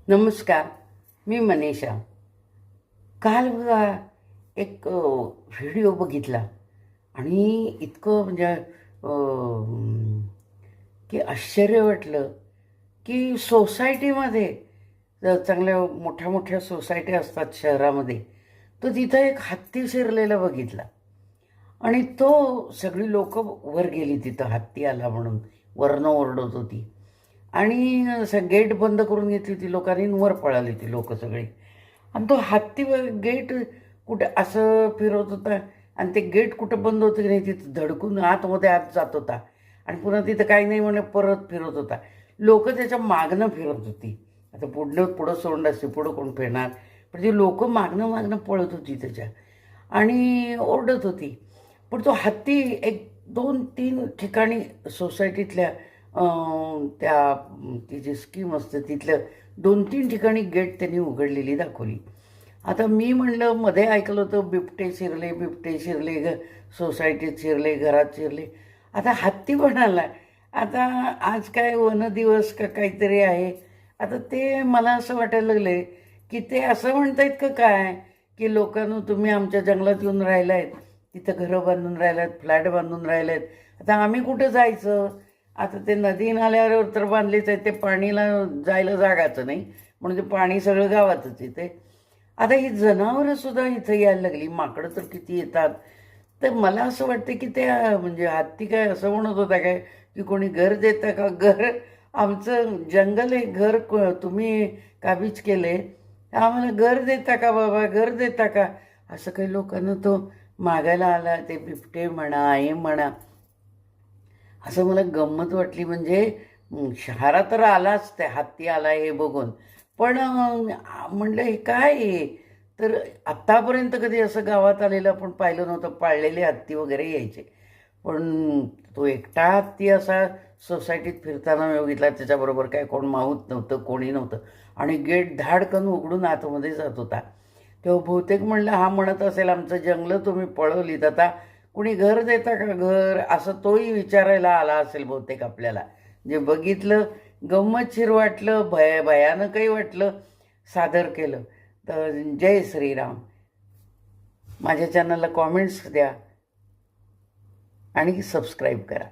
नमस्कार. मी मनीषा. काल बघा एक व्हिडिओ बघितला आणि इतकं म्हणजे की आश्चर्य वाटलं की सोसायटीमध्ये चांगल्या मोठ्या मोठ्या सोसायटी असतात शहरामध्ये, तर तिथं एक हत्ती शिरलेला बघितला आणि तो सगळी लोक वर गेली. तिथं हत्ती आला म्हणून वरनं ओरडत होती आणि गेट बंद करून घेतली ती लोकांनी आणि वर पळाली ती लोक सगळी. आणि तो हत्ती गेट कुठे असं फिरवत होता आणि ते गेट कुठं बंद होतं की नाही तिथं धडकून आतमध्ये आत जात होता आणि पुन्हा तिथं काही नाही म्हणे परत फिरत होता. लोक त्याच्या मागणं फिरत होती. आता पुढं पुढं सोडलं असते, पुढं कोण फिरणार, पण ती लोक मागणं मागणं पळत होती त्याच्या आणि ओरडत होती. पण तो हत्ती एक 2-3 ठिकाणी सोसायटीतल्या त्या ती जी स्कीम असते तिथल्या 2-3 ठिकाणी गेट त्यांनी उघडलेली दाखवली. आता मी म्हणलं मध्ये ऐकलं होतं बिबटे शिरले, बिबटे शिरले, सोसायटीत शिरले, घरात शिरले. आता हत्ती पण आला. आता आज काय वनदिवस का काहीतरी आहे. आता ते मला असं वाटायला लागले की ते असं म्हणतायत का काय की लोकांनो तुम्ही आमच्या जंगलात येऊन राहिलायत, तिथं घरं बांधून राहिल्यात, फ्लॅट बांधून राहिल्यात, आता आम्ही कुठं जायचं. आता ते नदी नाल्यावर तर बांधलेच आहे, ते पाणीला जायला जागाचं नाही म्हणून ते पाणी सगळं गावातच येते. आता ही जनावरं सुद्धा इथं यायला लागली, माकडं तर किती येतात. तर मला असं वाटतं की ते म्हणजे हत्ती काय असं म्हणत होता काय की कोणी घर देतं का, घर आमचं जंगल आहे, घर तुम्ही काबीज केले, आम्हाला घर देता का बाबा, घर देता का, असं काही लोकांना तो मागायला आला. ते बिबटे म्हणा हे म्हणा, असं मला गंमत वाटली. म्हणजे शहरात तर आलाच, ते हत्ती आला हे बघून, पण म्हणलं हे काय आहे. तर आत्तापर्यंत कधी असं गावात आलेलं आपण पाहिलं नव्हतं. पाळलेले हत्ती वगैरे यायचे, पण तो एकटा हत्ती असा सोसायटीत फिरताना बघितला. त्याच्याबरोबर काय कोण माहूत नव्हतं, कोणी नव्हतं आणि गेट धाडकन उघडून आतमध्ये जात होता. तेव्हा बहुतेक म्हणलं हा म्हणत असेल आमचं जंगलं तुम्ही पळवलीत, आता कुणी घर देता का घर, असं तोही विचारायला आला असेल बहुतेक आपल्याला. जे बघितलं गंमतशीर वाटलं, भयानकही वाटलं, सादर केलं. तर जय श्रीराम. माझ्या चॅनलला कॉमेंट्स द्या आणि सबस्क्राईब करा.